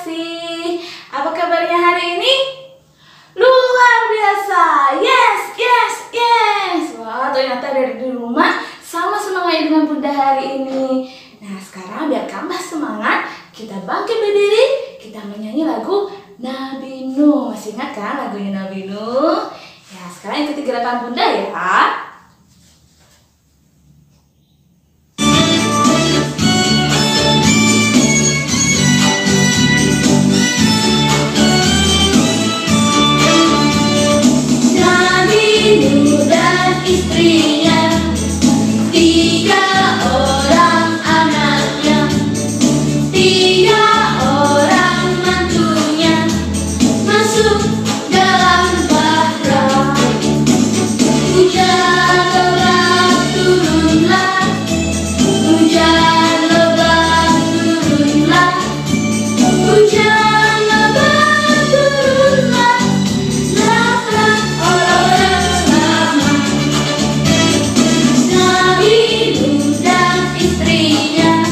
kasih. Apa kabarnya hari ini? Luar biasa. Yes. Wah, ternyata dari di rumah sama semangatnya dengan Bunda hari ini. Nah, sekarang biar tambah semangat, kita bangkit berdiri, kita menyanyi lagu Nabi Nuh. Masih ingat kan lagunya Nabi Nuh? Ya, sekarang ikuti gerakan Bunda ya. Istrinya, 3 orang anaknya, 3 orang mantunya masuk dalam bahra. Hujan lebat turunlah, hujan lebat turunlah, hujan lebat turunlah. 8 orang selamat. Nabi Nuh dan istrinya,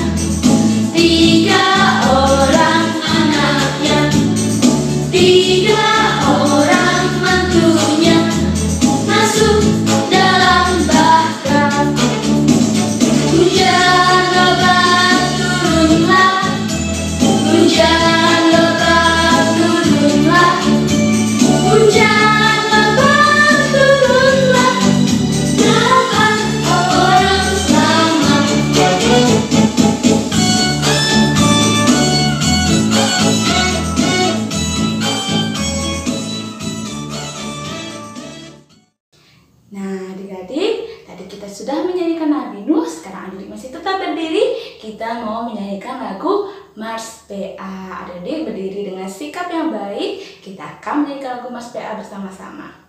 3 orang anaknya, 3 orang mantunya masuk dalam bahra. Hujan lebat turunlah, hujan lebat turunlah, hujan lebat turunlah. 8 orang selamat. Nah, adik-adik, tadi kita sudah menyanyikan Nabi Nuh. Sekarang adik masih tetap berdiri. Kita mau menyanyikan lagu Mars PA. Adik-adik berdiri dengan sikap yang baik. Kita akan menyanyikan lagu Mars PA bersama-sama.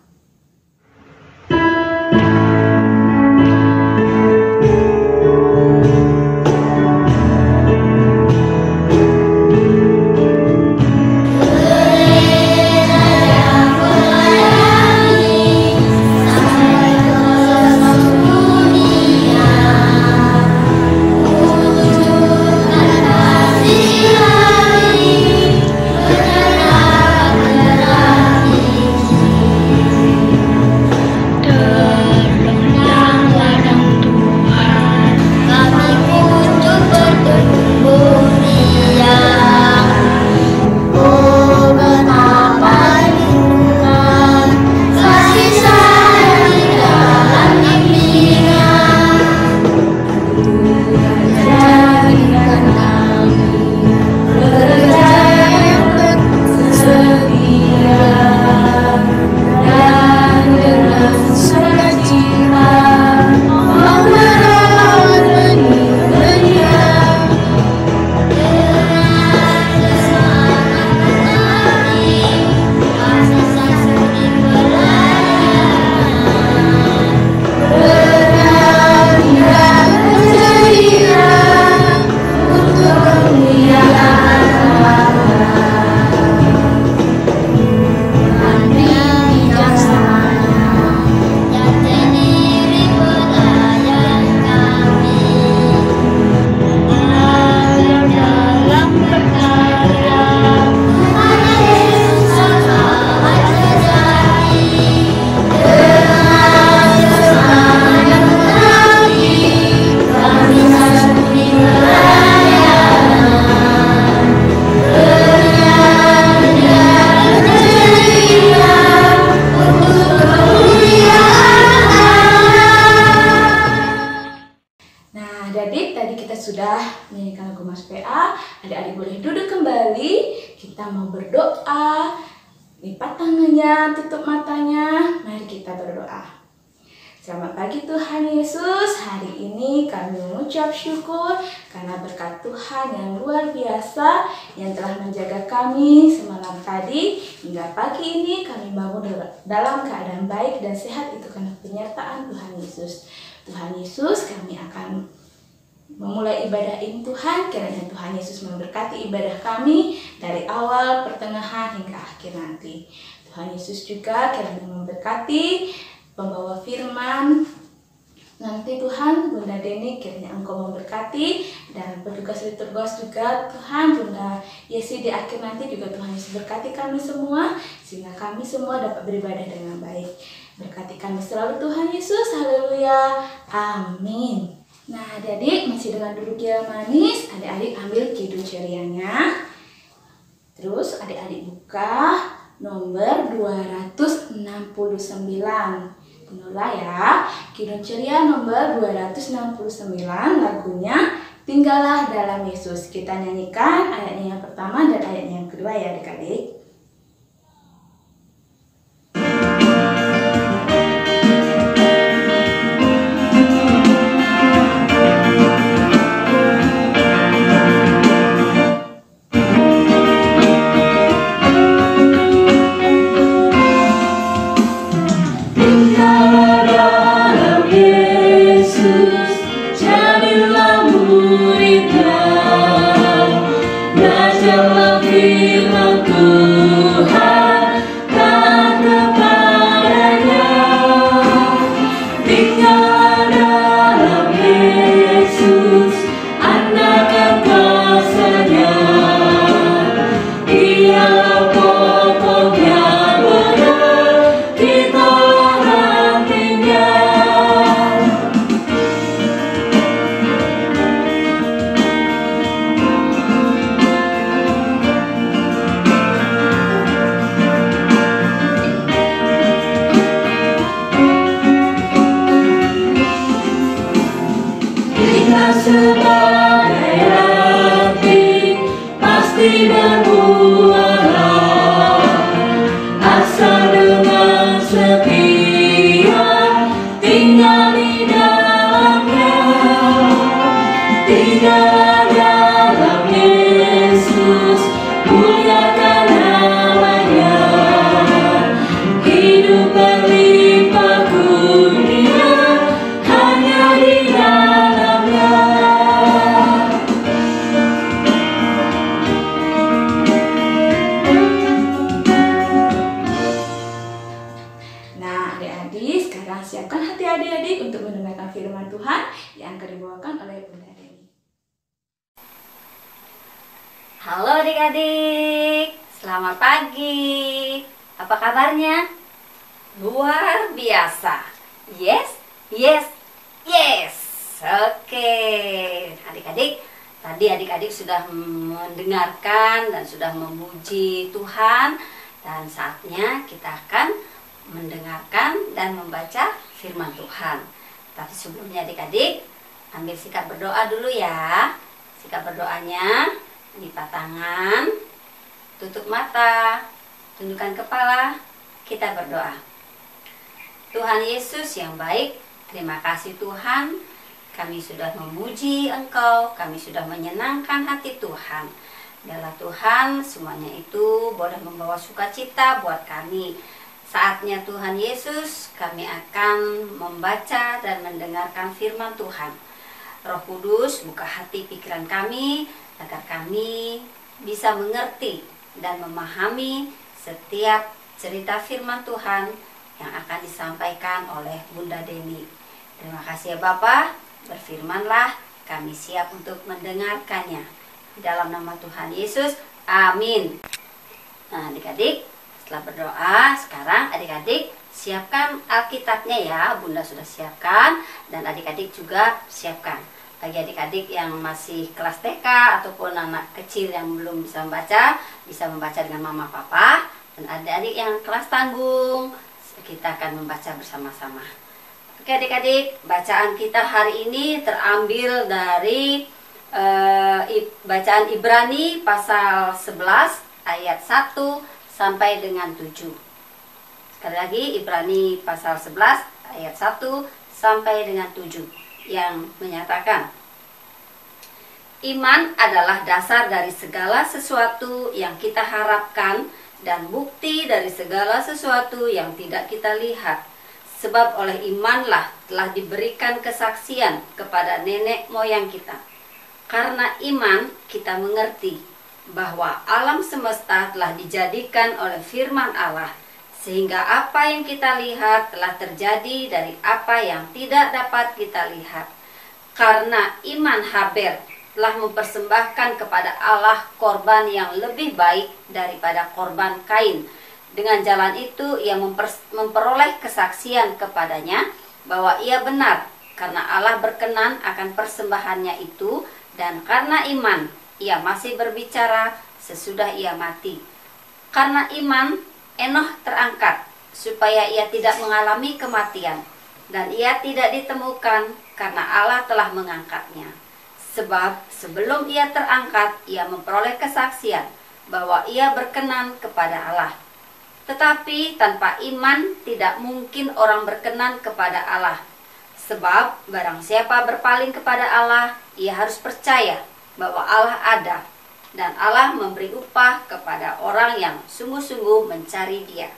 Adik-adik, tadi kita sudah menyanyikan lagu Mars PA. Adik-adik boleh duduk kembali. Kita mau berdoa. Lipat tangannya, tutup matanya. Mari kita berdoa. Selamat pagi Tuhan Yesus. Hari ini kami mengucap syukur karena berkat Tuhan yang luar biasa yang telah menjaga kami semalam tadi hingga pagi ini kami bangun dalam keadaan baik dan sehat. Itu karena penyertaan Tuhan Yesus. Tuhan Yesus, kami akan memulai ibadah ini Tuhan. Kiranya Tuhan Yesus memberkati ibadah kami dari awal, pertengahan hingga akhir nanti. Tuhan Yesus juga kiranya memberkati pembawa firman nanti Tuhan. Bunda Deni, kiranya Engkau memberkati dan bertugas juga Tuhan Bunda Yesi di akhir nanti juga Tuhan Yesus berkati kami semua sehingga kami semua dapat beribadah dengan baik. Berkati kami selalu Tuhan Yesus, haleluya, amin. Nah adik-adik masih dengan duduk yang manis, adik-adik ambil kidung cerianya. Terus adik-adik buka nomor 269. Penulah ya, Kidung Ceria nomor 269, lagunya Tinggallah Dalam Yesus. Kita nyanyikan ayatnya yang pertama dan ayatnya yang kedua ya adik-adik. Sebagai api pasti berbuah, asal dengan setia tinggal di dalamnya. Tinggal dalam Yesus, muliakan namanya. Hidup berlimpah kurnia hanya di dalamnya. Nah adik-adik sekarang siapkan hati adik-adik untuk mendengarkan firman Tuhan yang akan dibawakan oleh Bunda Deni. Halo adik-adik, selamat pagi. Apa kabarnya? Luar biasa. Yes, yes, yes. Oke, adik-adik, tadi adik-adik sudah mendengarkan dan sudah memuji Tuhan. Dan saatnya kita akan mendengarkan dan membaca firman Tuhan. Tapi sebelumnya adik-adik, ambil sikap berdoa dulu ya. Sikap berdoanya, lipat tangan, tutup mata, tundukkan kepala, kita berdoa. Tuhan Yesus yang baik, terima kasih Tuhan, kami sudah memuji Engkau, kami sudah menyenangkan hati Tuhan. Biarlah Tuhan, semuanya itu boleh membawa sukacita buat kami. Saatnya Tuhan Yesus, kami akan membaca dan mendengarkan firman Tuhan. Roh Kudus, buka hati pikiran kami, agar kami bisa mengerti dan memahami setiap cerita firman Tuhan yang akan disampaikan oleh Bunda Deni. Terima kasih ya Bapak, berfirmanlah, kami siap untuk mendengarkannya. Di dalam nama Tuhan Yesus, amin. Nah adik-adik, setelah berdoa, sekarang adik-adik siapkan Alkitabnya ya. Bunda sudah siapkan dan adik-adik juga siapkan. Bagi adik-adik yang masih kelas TK ataupun anak kecil yang belum bisa membaca dengan mama papa. Dan adik-adik yang kelas tanggung, kita akan membaca bersama-sama. Oke adik-adik, bacaan kita hari ini terambil dari bacaan Ibrani pasal 11 ayat 1 sampai dengan 7. Sekali lagi, Ibrani pasal 11 ayat 1 sampai dengan 7 yang menyatakan, iman adalah dasar dari segala sesuatu yang kita harapkan dan bukti dari segala sesuatu yang tidak kita lihat. Sebab oleh imanlah telah diberikan kesaksian kepada nenek moyang kita. Karena iman kita mengerti bahwa alam semesta telah dijadikan oleh firman Allah, sehingga apa yang kita lihat telah terjadi dari apa yang tidak dapat kita lihat. Karena iman Habel telah mempersembahkan kepada Allah korban yang lebih baik daripada korban Kain. Dengan jalan itu ia memperoleh kesaksian kepadanya bahwa ia benar, karena Allah berkenan akan persembahannya itu, dan karena iman ia masih berbicara sesudah ia mati. Karena iman Enoh terangkat supaya ia tidak mengalami kematian, dan ia tidak ditemukan karena Allah telah mengangkatnya. Sebab sebelum ia terangkat, ia memperoleh kesaksian bahwa ia berkenan kepada Allah. Tetapi tanpa iman tidak mungkin orang berkenan kepada Allah. Sebab barang siapa berpaling kepada Allah, ia harus percaya bahwa Allah ada, dan Allah memberi upah kepada orang yang sungguh-sungguh mencari Dia.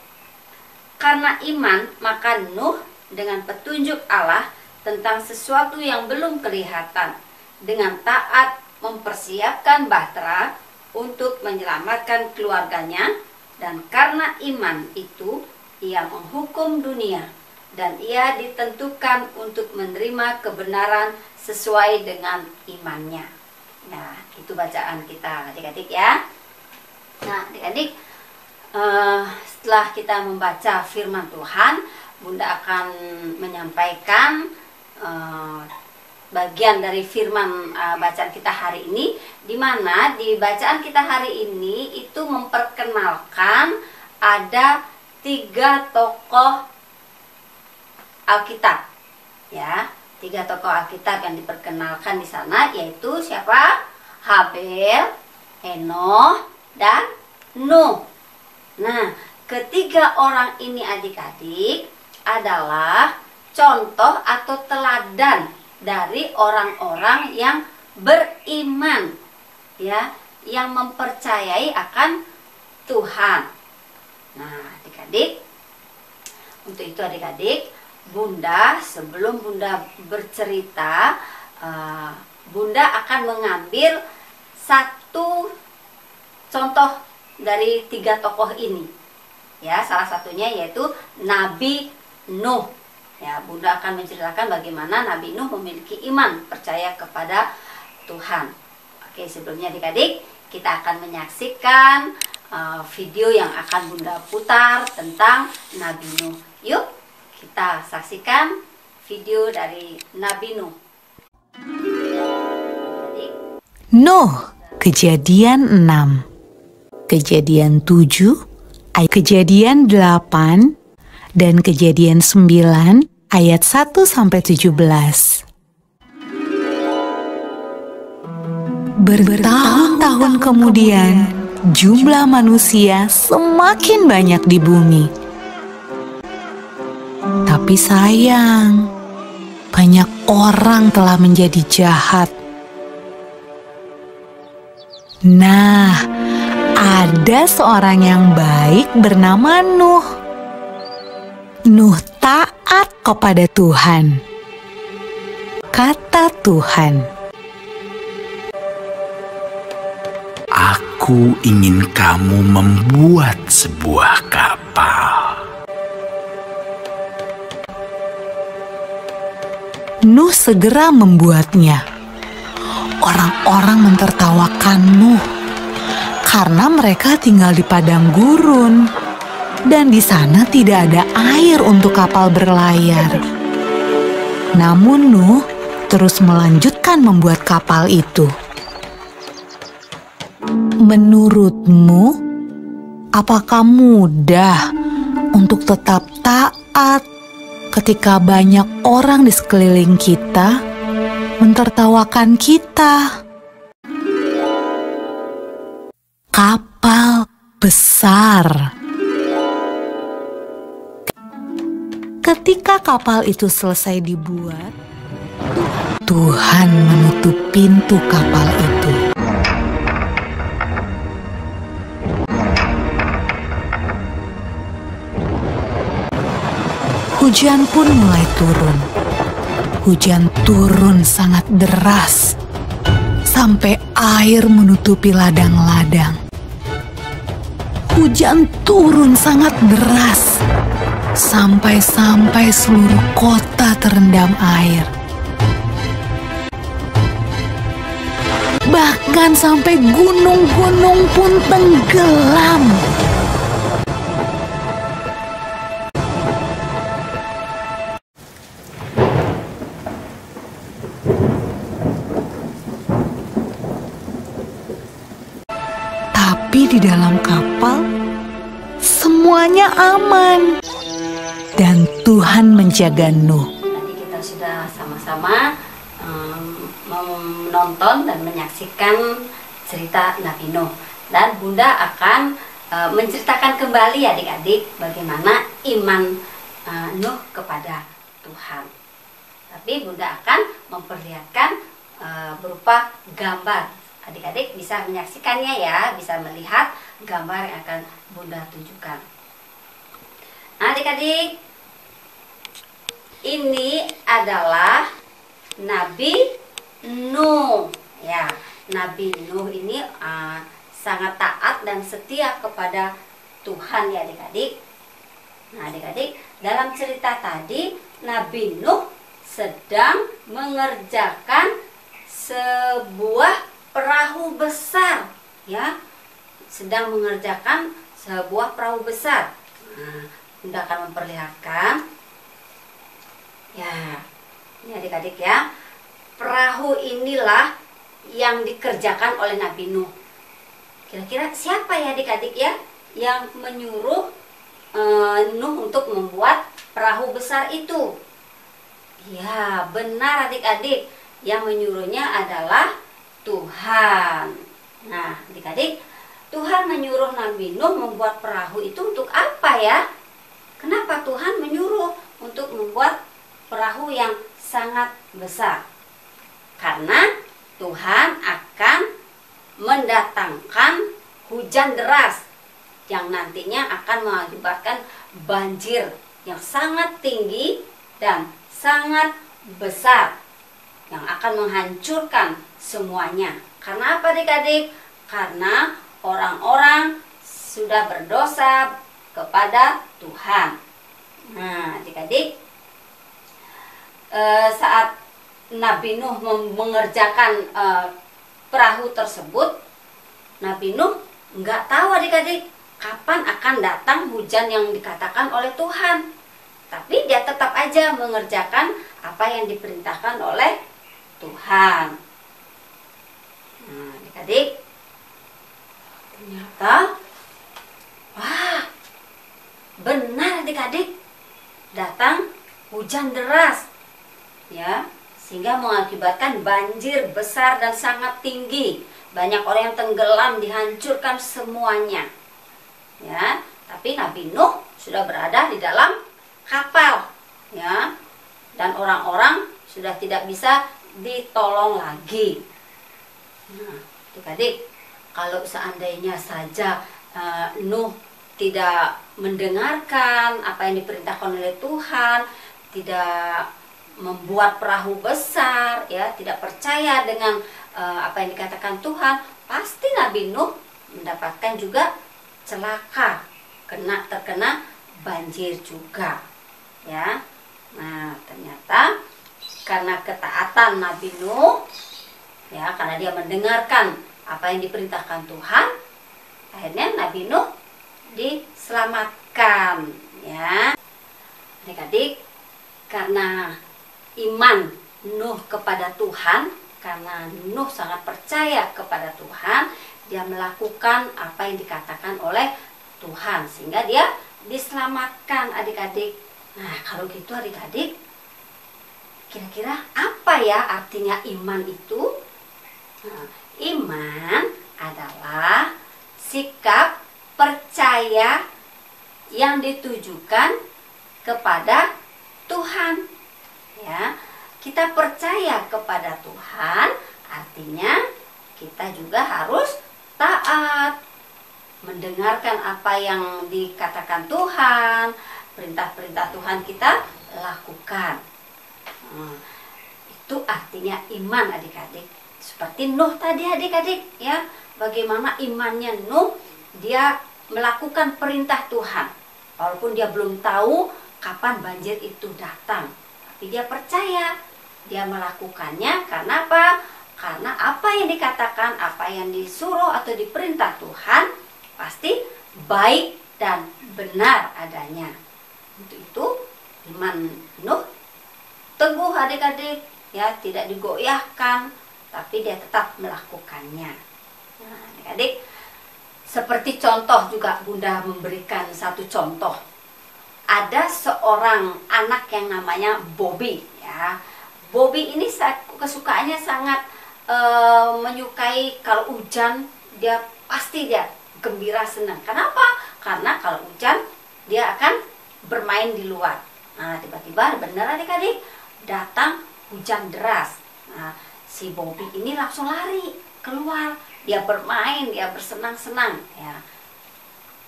Karena iman, maka Nuh dengan petunjuk Allah tentang sesuatu yang belum kelihatan, dengan taat mempersiapkan bahtera untuk menyelamatkan keluarganya, dan karena iman itu ia menghukum dunia, dan ia ditentukan untuk menerima kebenaran sesuai dengan imannya. Nah, itu bacaan kita adik-adik ya. Nah, adik-adik, setelah kita membaca firman Tuhan, Bunda akan menyampaikan bagian dari firman bacaan kita hari ini, di mana di bacaan kita hari ini itu memperkenalkan ada 3 tokoh Alkitab, ya, 3 tokoh Alkitab yang diperkenalkan di sana, yaitu siapa? Habel, Enoh, dan Nuh. Nah, ketiga orang ini adik-adik adalah contoh atau teladan dari orang-orang yang beriman, ya, yang mempercayai akan Tuhan. Nah, adik-adik, untuk itu adik-adik, Bunda sebelum Bunda bercerita, Bunda akan mengambil satu contoh dari 3 tokoh ini, ya, salah satunya yaitu Nabi Nuh. Ya, Bunda akan menceritakan bagaimana Nabi Nuh memiliki iman, percaya kepada Tuhan. Oke, sebelumnya adik-adik, kita akan menyaksikan video yang akan Bunda putar tentang Nabi Nuh. Yuk, kita saksikan video dari Nabi Nuh. Nuh, Kejadian 6, Kejadian 7, Kejadian 8, dan Kejadian 9 ayat 1-17. Bertahun-tahun kemudian, jumlah manusia semakin banyak di bumi. Tapi sayang, banyak orang telah menjadi jahat. Nah, ada seorang yang baik bernama Nuh. Nuh taat kepada Tuhan. Kata Tuhan, "Aku ingin kamu membuat sebuah kapal." Nuh segera membuatnya. Orang-orang mentertawakan Nuh karena mereka tinggal di padang gurun dan di sana tidak ada air untuk kapal berlayar. Namun Nuh terus melanjutkan membuat kapal itu. Menurutmu, apakah mudah untuk tetap taat ketika banyak orang di sekeliling kita mentertawakan kita? Kapal besar. Ketika kapal itu selesai dibuat, Tuhan menutup pintu kapal itu. Hujan pun mulai turun. Hujan turun sangat deras, sampai air menutupi ladang-ladang. Hujan turun sangat deras, sampai seluruh kota terendam air. Bahkan sampai gunung-gunung pun tenggelam. Tapi di dalam kapal semuanya aman dan Tuhan menjaga Nuh. Tadi kita sudah sama-sama menonton dan menyaksikan cerita Nabi Nuh, dan Bunda akan menceritakan kembali adik-adik bagaimana iman Nuh kepada Tuhan. Tapi Bunda akan memperlihatkan berupa gambar. Adik-adik bisa menyaksikannya ya, bisa melihat gambar yang akan Bunda tunjukkan. Nah, adik-adik, ini adalah Nabi Nuh. Ya, Nabi Nuh ini sangat taat dan setia kepada Tuhan ya adik-adik. Nah, adik-adik, dalam cerita tadi Nabi Nuh sedang mengerjakan sebuah perahu besar, ya, sedang mengerjakan sebuah perahu besar. Nah, Bunda akan memperlihatkan, ya, ini adik-adik ya, perahu inilah yang dikerjakan oleh Nabi Nuh. Kira-kira siapa ya adik-adik ya yang menyuruh Nuh untuk membuat perahu besar itu? Ya, benar adik-adik, yang menyuruhnya adalah Tuhan. Nah, adik-adik, Tuhan menyuruh Nabi Nuh membuat perahu itu untuk apa ya? Kenapa Tuhan menyuruh untuk membuat perahu yang sangat besar? Karena Tuhan akan mendatangkan hujan deras yang nantinya akan mengakibatkan banjir yang sangat tinggi dan sangat besar yang akan menghancurkan semuanya. Karena apa adik-adik? Karena orang-orang sudah berdosa kepada Tuhan. Nah, adik-adik, saat Nabi Nuh mengerjakan perahu tersebut, Nabi Nuh nggak tahu adik-adik kapan akan datang hujan yang dikatakan oleh Tuhan. Tapi dia tetap aja mengerjakan apa yang diperintahkan oleh Tuhan. Nah, adik-adik, ternyata, wah, benar adik-adik, datang hujan deras, ya, sehingga mengakibatkan banjir besar dan sangat tinggi. Banyak orang yang tenggelam, dihancurkan semuanya, ya. Tapi Nabi Nuh sudah berada di dalam kapal, ya, dan orang-orang sudah tidak bisa ditolong lagi. Nah, adik-adik, kalau seandainya saja Nuh tidak mendengarkan apa yang diperintahkan oleh Tuhan, tidak membuat perahu besar, ya, tidak percaya dengan apa yang dikatakan Tuhan, pasti Nabi Nuh mendapatkan juga celaka, terkena banjir juga, ya. Nah, ternyata karena ketaatan Nabi Nuh, ya, karena dia mendengarkan apa yang diperintahkan Tuhan, akhirnya Nabi Nuh diselamatkan, ya. Adik-adik, karena iman Nuh kepada Tuhan, karena Nuh sangat percaya kepada Tuhan, dia melakukan apa yang dikatakan oleh Tuhan, sehingga dia diselamatkan adik-adik. Nah, kalau gitu adik-adik, kira-kira apa ya artinya iman itu? Nah, iman adalah sikap percaya yang ditujukan kepada Tuhan, ya. Kita percaya kepada Tuhan, artinya kita juga harus taat, mendengarkan apa yang dikatakan Tuhan, perintah-perintah Tuhan kita lakukan. Itu artinya iman adik-adik. Seperti Nuh tadi adik-adik, ya, bagaimana imannya Nuh, dia melakukan perintah Tuhan walaupun dia belum tahu kapan banjir itu datang, tapi dia percaya, dia melakukannya. Karena apa? Karena apa yang dikatakan, apa yang disuruh atau diperintah Tuhan pasti baik dan benar adanya. Untuk itu iman Nuh teguh adik-adik, ya, tidak digoyahkan, tapi dia tetap melakukannya. Nah, adik-adik, seperti contoh juga Bunda memberikan satu contoh. Ada seorang anak yang namanya Bobby, ya. Bobby ini kesukaannya sangat menyukai kalau hujan, dia pasti gembira, senang. Kenapa? Karena kalau hujan dia akan bermain di luar. Nah, tiba-tiba benar adik-adik, datang hujan deras. Nah, si Bobby ini langsung lari keluar, dia bermain, dia bersenang-senang, ya.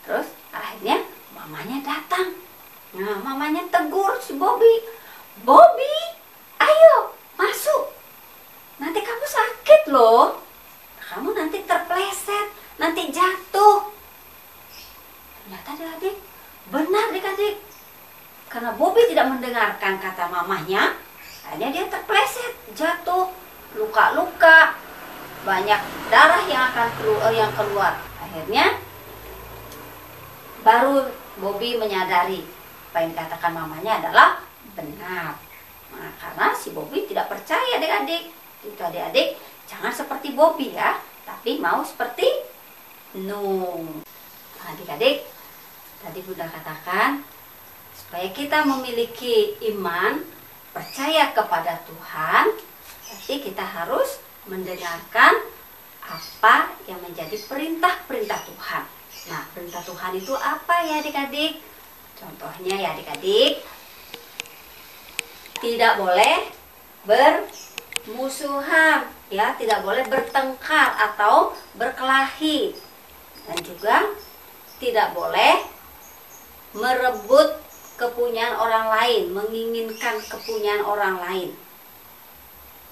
Terus akhirnya mamanya datang. Nah, mamanya tegur si Bobby, "Bobby, ayo masuk. Nanti kamu sakit loh. Kamu nanti terpleset, nanti jatuh." Ternyata adik-adik, benar adik-adik. Karena Bobby tidak mendengarkan kata mamahnya, akhirnya dia terpleset, jatuh, luka-luka, banyak darah yang akan keluar. Akhirnya baru Bobby menyadari apa yang dikatakan mamanya adalah benar. Nah, karena si Bobby tidak percaya adik-adik. Itu adik-adik, jangan seperti Bobby ya, tapi mau seperti Nuh. Nah, adik-adik, tadi Bunda katakan supaya kita memiliki iman, percaya kepada Tuhan, berarti kita harus mendengarkan apa yang menjadi perintah-perintah Tuhan. Nah, perintah Tuhan itu apa ya adik-adik? Contohnya ya adik-adik, tidak boleh bermusuhan, ya, tidak boleh bertengkar atau berkelahi, dan juga tidak boleh merebut kepunyaan orang lain, menginginkan kepunyaan orang lain.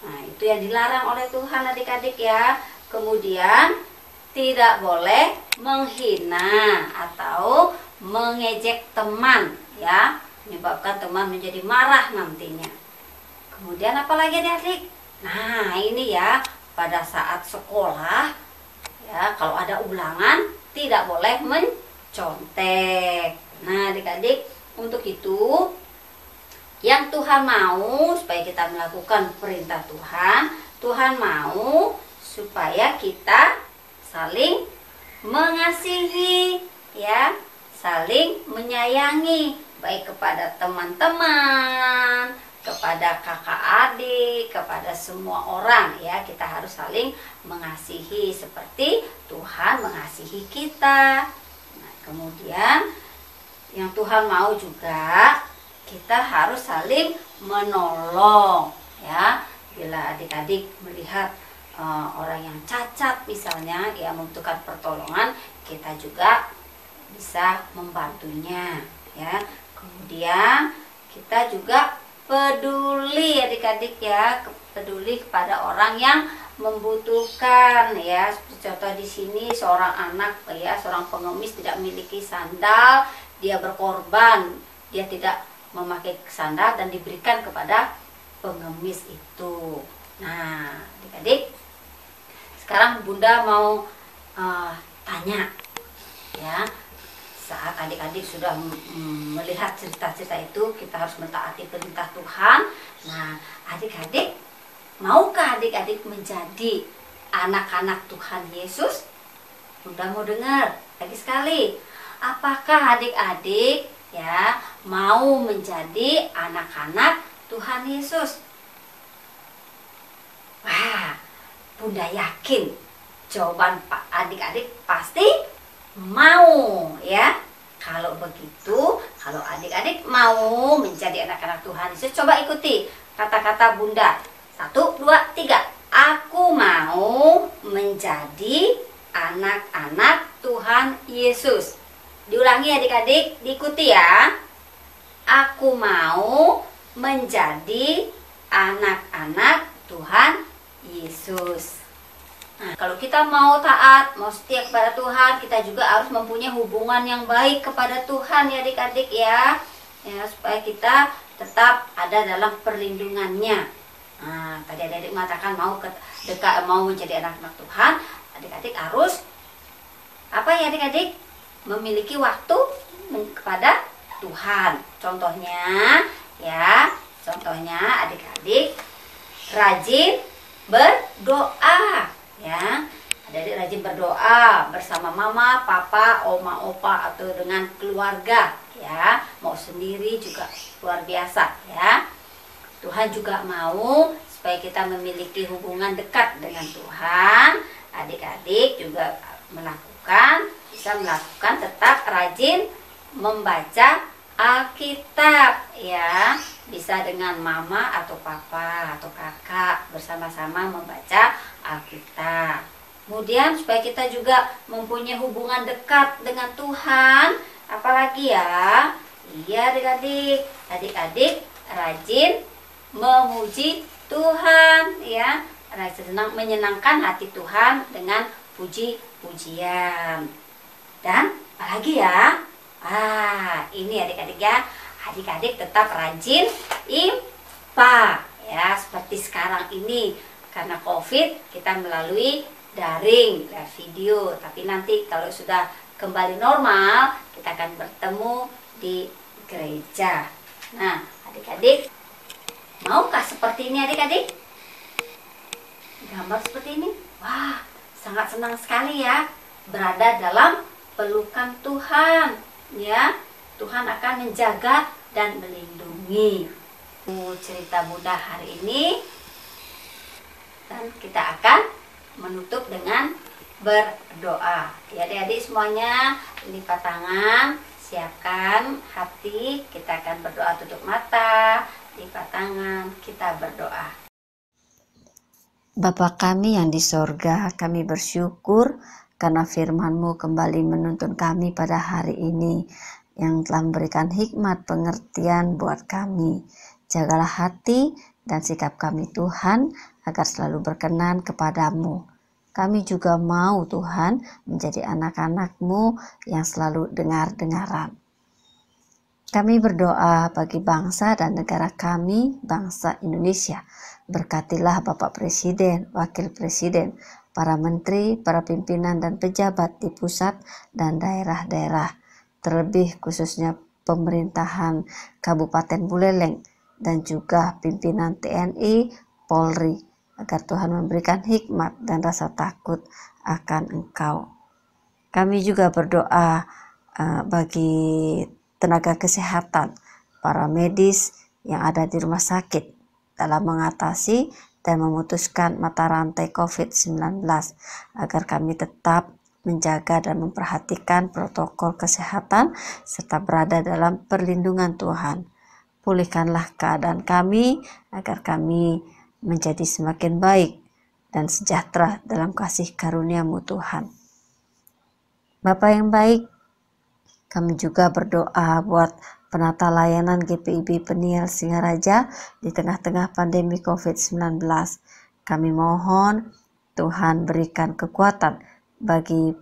Nah, itu yang dilarang oleh Tuhan adik-adik ya. Kemudian tidak boleh menghina atau mengejek teman, ya, menyebabkan teman menjadi marah nantinya. Kemudian apalagi adik-adik? Nah, ini ya, pada saat sekolah, ya, kalau ada ulangan tidak boleh mencontek. Nah, adik-adik, untuk itu yang Tuhan mau supaya kita melakukan perintah Tuhan, Tuhan mau supaya kita saling mengasihi, ya, saling menyayangi, baik kepada teman-teman, kepada kakak adik, kepada semua orang, ya, kita harus saling mengasihi seperti Tuhan mengasihi kita. Nah, kemudian yang Tuhan mau juga kita harus saling menolong, ya. Bila adik-adik melihat orang yang cacat misalnya, ya, membutuhkan pertolongan, kita juga bisa membantunya, ya. Kemudian kita juga peduli adik-adik, ya, peduli kepada orang yang membutuhkan, ya. Seperti contoh di sini seorang anak, ya, seorang pengemis tidak memiliki sandal, dia berkorban, dia tidak memakai sandal dan diberikan kepada pengemis itu. Nah, adik-adik, sekarang Bunda mau tanya, ya, saat adik-adik sudah melihat cerita-cerita itu, kita harus mentaati perintah Tuhan. Nah, adik-adik, maukah adik-adik menjadi anak-anak Tuhan Yesus? Bunda mau dengar lagi sekali. Apakah adik-adik, ya, mau menjadi anak-anak Tuhan Yesus? Wah, Bunda yakin jawaban Pak adik-adik pasti mau, ya. Kalau begitu, kalau adik-adik mau menjadi anak-anak Tuhan Yesus, coba ikuti kata-kata Bunda. 1, 2, 3. Aku mau menjadi anak-anak Tuhan Yesus. Diulangi adik-adik, diikuti ya. Aku mau menjadi anak-anak Tuhan Yesus. Nah, kalau kita mau taat, mau setia kepada Tuhan, kita juga harus mempunyai hubungan yang baik kepada Tuhan ya adik-adik, ya. Ya, supaya kita tetap ada dalam perlindungannya. Nah, tadi adik-adik mengatakan mau menjadi anak-anak Tuhan, adik-adik harus apa ya adik-adik? Memiliki waktu kepada Tuhan. Contohnya ya, adik-adik rajin berdoa ya. Adik-adik rajin berdoa bersama mama, papa, oma, opa atau dengan keluarga ya. Mau sendiri juga luar biasa ya. Tuhan juga mau supaya kita memiliki hubungan dekat dengan Tuhan. Adik-adik juga bisa melakukan tetap rajin membaca Alkitab ya. Bisa dengan mama atau papa atau kakak bersama-sama membaca Alkitab. Kemudian supaya kita juga mempunyai hubungan dekat dengan Tuhan, apalagi ya? Iya adik-adik, rajin memuji Tuhan ya, menyenangkan hati Tuhan dengan puji-pujian. Dan apalagi ya? Ini adik-adik ya, adik-adik tetap rajin IPA ya, seperti sekarang ini karena COVID kita melalui daring video, tapi nanti kalau sudah kembali normal kita akan bertemu di gereja. Nah, adik-adik maukah seperti ini adik-adik? Gambar seperti ini? Wah, sangat senang sekali ya berada dalam pelukan Tuhan ya. Tuhan akan menjaga dan melindungi. Cerita Bunda hari ini, dan kita akan menutup dengan berdoa. Ya adik-adik semuanya, lipat tangan, siapkan hati, kita akan berdoa. Tutup mata, lipat tangan, kita berdoa. Bapa kami yang di sorga, kami bersyukur karena firman-Mu kembali menuntun kami pada hari ini, yang telah memberikan hikmat pengertian buat kami. Jagalah hati dan sikap kami Tuhan, agar selalu berkenan kepadamu. Kami juga mau Tuhan menjadi anak-anak-Mu yang selalu dengar-dengaran. Kami berdoa bagi bangsa dan negara kami, bangsa Indonesia. Berkatilah Bapak Presiden, Wakil Presiden, para menteri, para pimpinan dan pejabat di pusat dan daerah-daerah, terlebih khususnya pemerintahan Kabupaten Buleleng dan juga pimpinan TNI, Polri, agar Tuhan memberikan hikmat dan rasa takut akan Engkau. Kami juga berdoa bagi tenaga kesehatan, para medis yang ada di rumah sakit dalam mengatasi dan memutuskan mata rantai COVID-19, agar kami tetap menjaga dan memperhatikan protokol kesehatan serta berada dalam perlindungan Tuhan. Pulihkanlah keadaan kami agar kami menjadi semakin baik dan sejahtera dalam kasih karunia-Mu Tuhan. Bapa yang baik, kami juga berdoa buat penata layanan GPIB Peniel Singaraja di tengah-tengah pandemi COVID-19. Kami mohon Tuhan berikan kekuatan bagi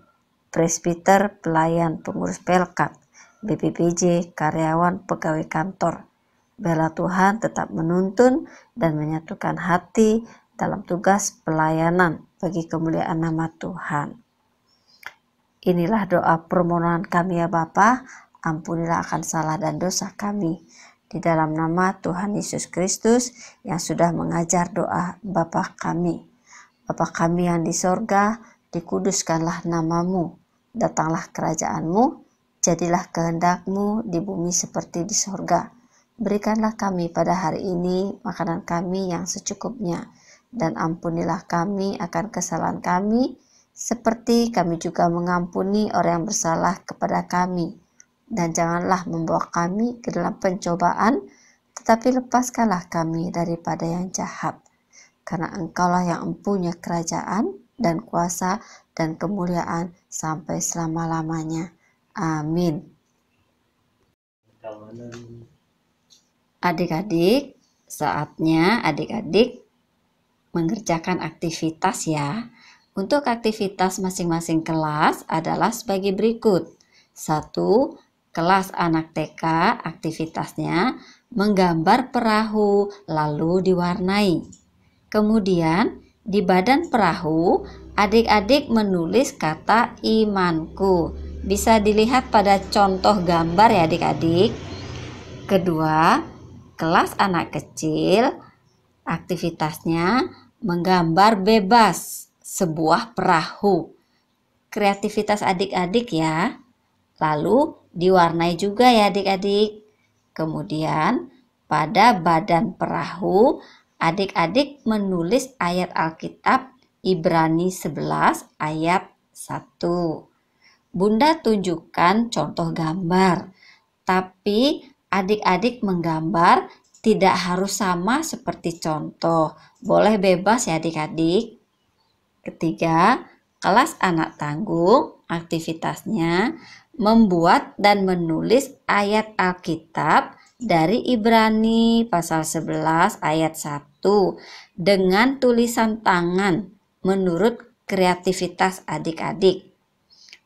presbiter, pelayan, pengurus pelkat, BPPJ, karyawan, pegawai kantor. Biarlah Tuhan tetap menuntun dan menyatukan hati dalam tugas pelayanan bagi kemuliaan nama Tuhan. Inilah doa permohonan kami ya Bapa, ampunilah akan salah dan dosa kami. Di dalam nama Tuhan Yesus Kristus yang sudah mengajar doa Bapa kami. Bapa kami yang di sorga, dikuduskanlah nama-Mu, datanglah kerajaan-Mu, jadilah kehendak-Mu di bumi seperti di sorga. Berikanlah kami pada hari ini makanan kami yang secukupnya, dan ampunilah kami akan kesalahan kami, seperti kami juga mengampuni orang yang bersalah kepada kami. Dan janganlah membawa kami ke dalam pencobaan, tetapi lepaskanlah kami daripada yang jahat. Karena Engkaulah yang empunya kerajaan dan kuasa dan kemuliaan sampai selama-lamanya. Amin. Adik-adik, saatnya adik-adik mengerjakan aktivitas ya. Untuk aktivitas masing-masing kelas adalah sebagai berikut. 1. Kelas anak TK, aktivitasnya menggambar perahu lalu diwarnai. Kemudian di badan perahu adik-adik menulis kata imanku. Bisa dilihat pada contoh gambar ya adik-adik. Kedua, kelas anak kecil aktivitasnya menggambar bebas sebuah perahu. Kreativitas adik-adik ya. Lalu diwarnai juga ya adik-adik. Kemudian pada badan perahu adik-adik menulis ayat Alkitab Ibrani 11 ayat 1. Bunda tunjukkan contoh gambar, tapi adik-adik menggambar tidak harus sama seperti contoh. Boleh bebas ya adik-adik. Ketiga, kelas anak tanggung aktivitasnya membuat dan menulis ayat Alkitab dari Ibrani pasal 11 ayat 1 dengan tulisan tangan menurut kreativitas adik-adik.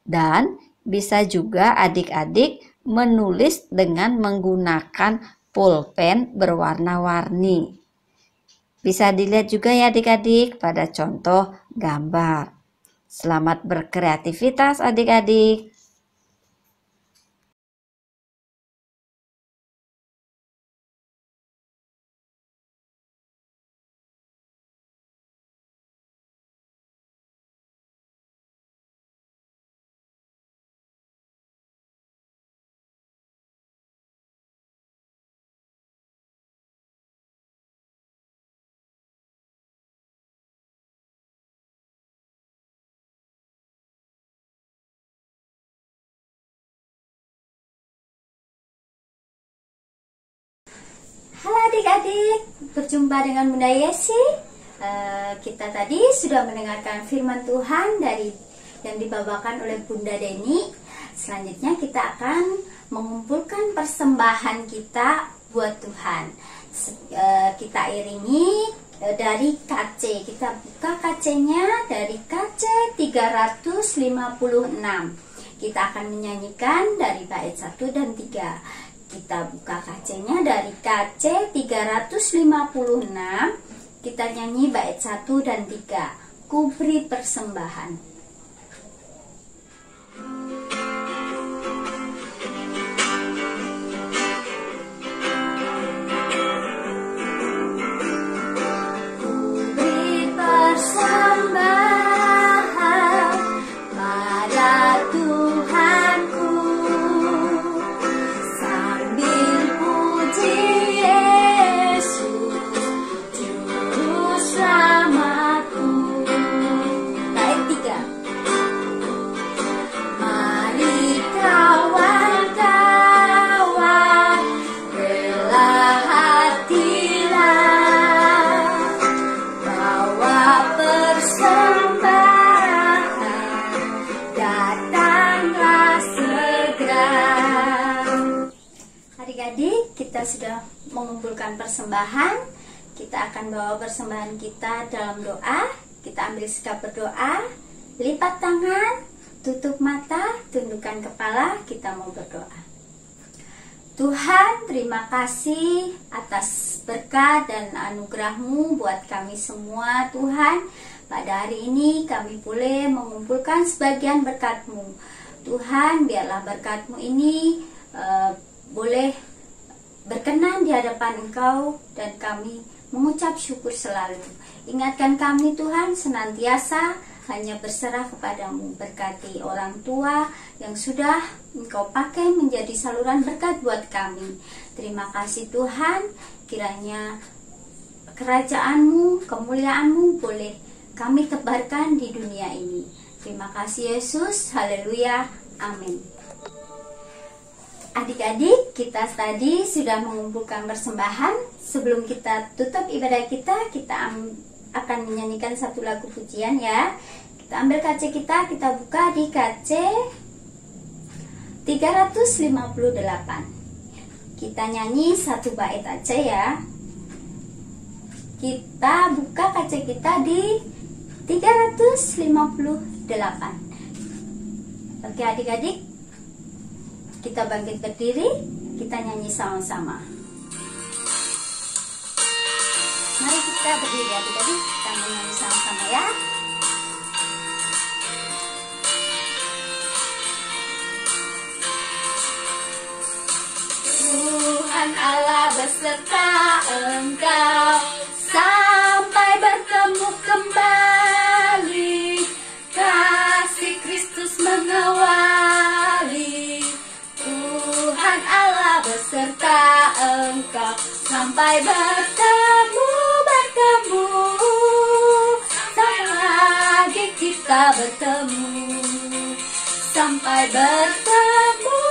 Dan bisa juga adik-adik menulis dengan menggunakan pulpen berwarna-warni. Bisa dilihat juga ya adik-adik pada contoh gambar. Selamat berkreativitas adik-adik. Halo adik-adik, berjumpa dengan Bunda Yesi. Kita tadi sudah mendengarkan firman Tuhan yang dibawakan oleh Bunda Deni. Selanjutnya kita akan mengumpulkan persembahan kita buat Tuhan. Kita iringi dari KC. Kita buka KC-nya dari KC 356. Kita akan menyanyikan dari bait 1 dan 3. Kita buka KC-nya dari KC 356. Kita nyanyi bait 1 dan 3. Ku beri persembahan. Kita sudah mengumpulkan persembahan. Kita akan bawa persembahan kita dalam doa. Kita ambil sikap berdoa, lipat tangan, tutup mata, tundukkan kepala. Kita mau berdoa. Tuhan, terima kasih atas berkat dan anugerah-Mu buat kami semua. Tuhan, pada hari ini kami boleh mengumpulkan sebagian berkat-Mu. Tuhan, biarlah berkat-Mu ini boleh berkenan di hadapan Engkau dan kami mengucap syukur selalu. Ingatkan kami Tuhan senantiasa hanya berserah kepadamu. Berkati orang tua yang sudah Engkau pakai menjadi saluran berkat buat kami. Terima kasih Tuhan, kiranya kerajaan-Mu, kemuliaan-Mu boleh kami tebarkan di dunia ini. Terima kasih Yesus, haleluya, amin. Adik-adik, kita tadi sudah mengumpulkan persembahan. Sebelum kita tutup ibadah kita akan menyanyikan satu lagu pujian ya. Kita ambil KC kita buka di KC 358. Kita nyanyi satu bait aja ya. Kita buka KC kita di 358. Oke adik-adik, kita bangkit berdiri, kita nyanyi sama-sama. Mari kita berdiri adik-adik, kita menyanyi sama-sama ya. Tuhan Allah beserta engkau sampai bertemu kembali, kasih Kristus mengawali. Tuhan Allah beserta engkau sampai bertemu, sampai lagi kita bertemu, sampai bertemu.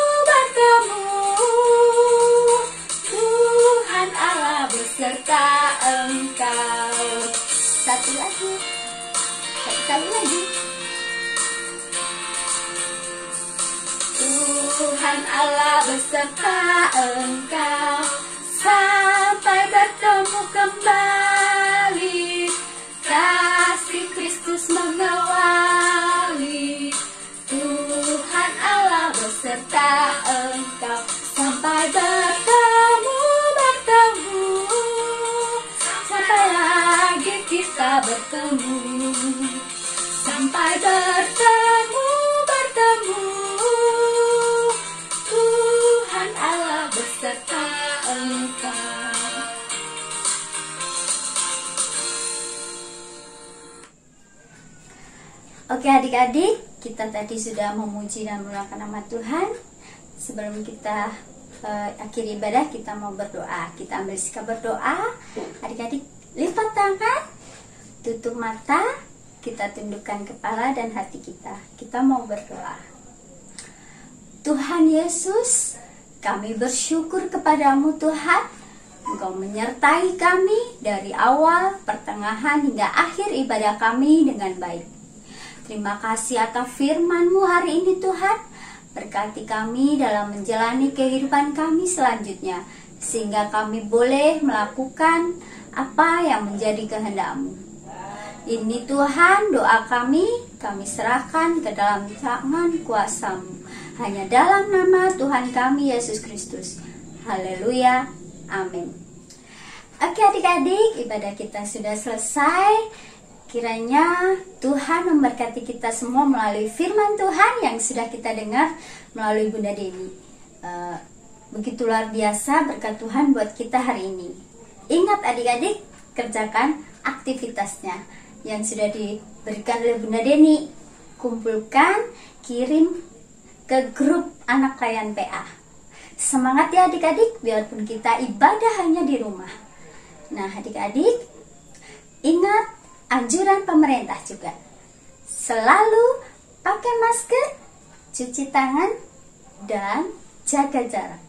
Tuhan Allah beserta engkau. Satu lagi, sekali lagi. Tuhan Allah beserta engkau sampai bertemu kembali, kasih Kristus mengawali. Tuhan Allah beserta engkau sampai bertemu, sampai lagi kita bertemu, sampai bertemu. Tuhan Allah beserta engkau. Oke adik-adik, kita tadi sudah memuji dan memuliakan nama Tuhan. Sebelum kita akhiri ibadah, kita mau berdoa. Kita ambil sikap berdoa. Adik-adik lipat tangan, tutup mata, kita tundukkan kepala dan hati kita. Kita mau berdoa. Tuhan Yesus, kami bersyukur kepadamu Tuhan. Engkau menyertai kami dari awal, pertengahan hingga akhir ibadah kami dengan baik. Terima kasih atas firman-Mu hari ini Tuhan. Berkati kami dalam menjalani kehidupan kami selanjutnya, sehingga kami boleh melakukan apa yang menjadi kehendak-Mu. Ini Tuhan doa kami serahkan ke dalam tangan kuasa-Mu. Hanya dalam nama Tuhan kami Yesus Kristus. Haleluya, amin. Oke adik-adik, ibadah kita sudah selesai. Kiranya Tuhan memberkati kita semua melalui firman Tuhan yang sudah kita dengar melalui Bunda Dewi. Begitu luar biasa berkat Tuhan buat kita hari ini. Ingat adik-adik, kerjakan aktivitasnya yang sudah diberikan oleh Bunda Deni. Kumpulkan, kirim ke grup anak layan PA. Semangat ya adik-adik, biarpun kita ibadah hanya di rumah. Nah adik-adik, ingat anjuran pemerintah juga. Selalu pakai masker, cuci tangan, dan jaga jarak.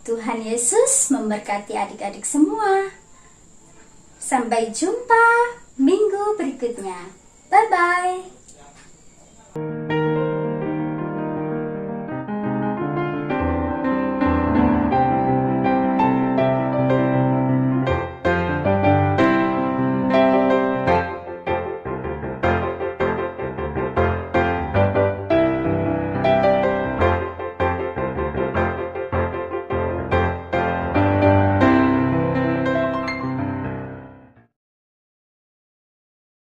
Tuhan Yesus memberkati adik-adik semua. Sampai jumpa minggu berikutnya. Bye-bye.